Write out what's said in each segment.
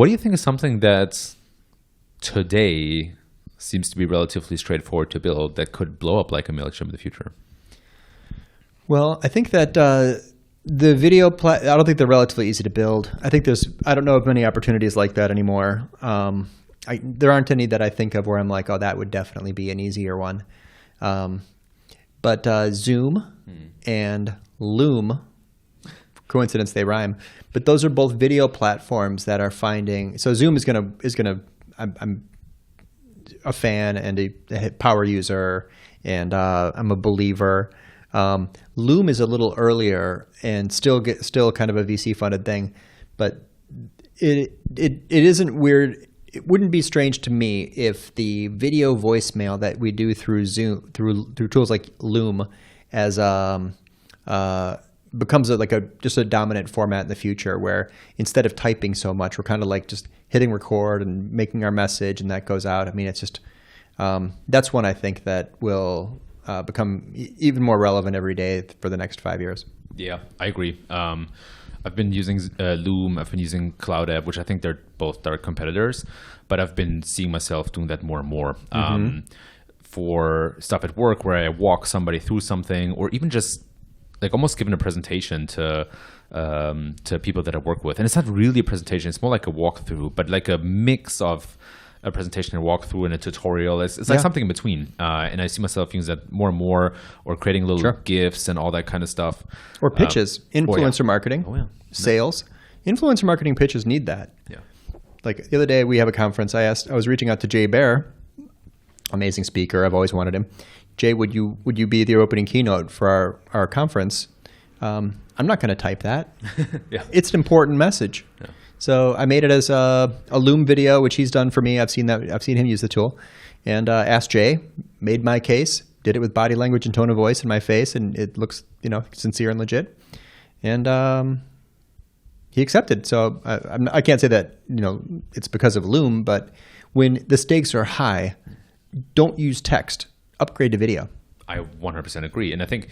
What do you think is something that today seems to be relatively straightforward to build that could blow up like a MailChimp in the future? Well, I think that the video, I don't think they're relatively easy to build. I think I don't know of many opportunities like that anymore. There aren't any that I think of where I'm like, oh, that would definitely be an easier one. But Zoom and Loom, coincidence they rhyme, but those are both video platforms that are finding. So Zoom is gonna. I'm a fan and a power user, and I'm a believer. Loom is a little earlier and still kind of a VC funded thing, but it isn't weird. It wouldn't be strange to me if the video voicemail that we do through Zoom through tools like Loom as becomes just a dominant format in the future, where instead of typing so much, we're kind of like just hitting record and making our message, and that goes out. I mean, it's just that's one I think that will become even more relevant every day for the next 5 years. Yeah, I agree. I've been using Loom. I've been using Cloud App, which I think they're both direct competitors, but I've been seeing myself doing that more and more. For stuff at work where I walk somebody through something, or even just like almost giving a presentation to people that I work with. And it's not really a presentation. It's more like a walkthrough, but like a mix of a presentation and walkthrough and a tutorial. It's like something in between. And I see myself using that more and more, or creating little GIFs and all that kind of stuff. Or pitches, influencer marketing, sales. Influencer marketing pitches need that. Yeah. Like the other day we have a conference. I was reaching out to Jay Baer, amazing speaker. I've always wanted him. Jay, would you be the opening keynote for our conference? I'm not going to type that. It's an important message. Yeah. So I made it as a Loom video, which he's done for me. I've seen him use the tool, and asked Jay, made my case, did it with body language and tone of voice in my face, and it looks sincere and legit, and he accepted. So I can't say that it's because of Loom, but when the stakes are high, don't use text. Upgrade to video. I 100% agree, and I think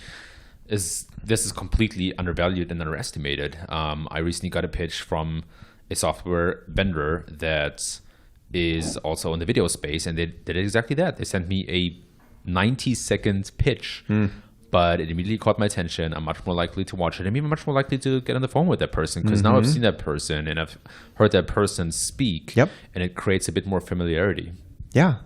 this is completely undervalued and underestimated. I recently got a pitch from a software vendor that is also in the video space, and they did exactly that. They sent me a 90-second pitch, but it immediately caught my attention. I'm much more likely to watch it. I'm even much more likely to get on the phone with that person, because now I've seen that person and I've heard that person speak, and it creates a bit more familiarity. Yeah.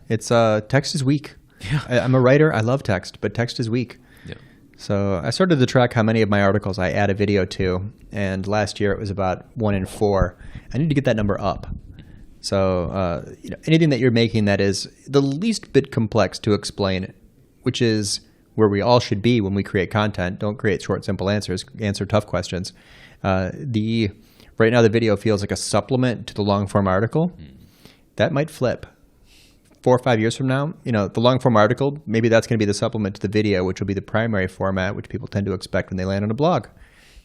It's text is weak. Yeah. I'm a writer. I love text, but text is weak. Yeah. So I started to track how many of my articles I add a video to, and last year it was about 1 in 4. I need to get that number up. So anything that you're making that is the least bit complex to explain, which is where we all should be when we create content. Don't create short, simple answers. Answer tough questions. Right now the video feels like a supplement to the long form article. That might flip. 4 or 5 years from now, the long form article, maybe that's going to be the supplement to the video, which will be the primary format, which people tend to expect when they land on a blog.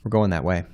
We're going that way.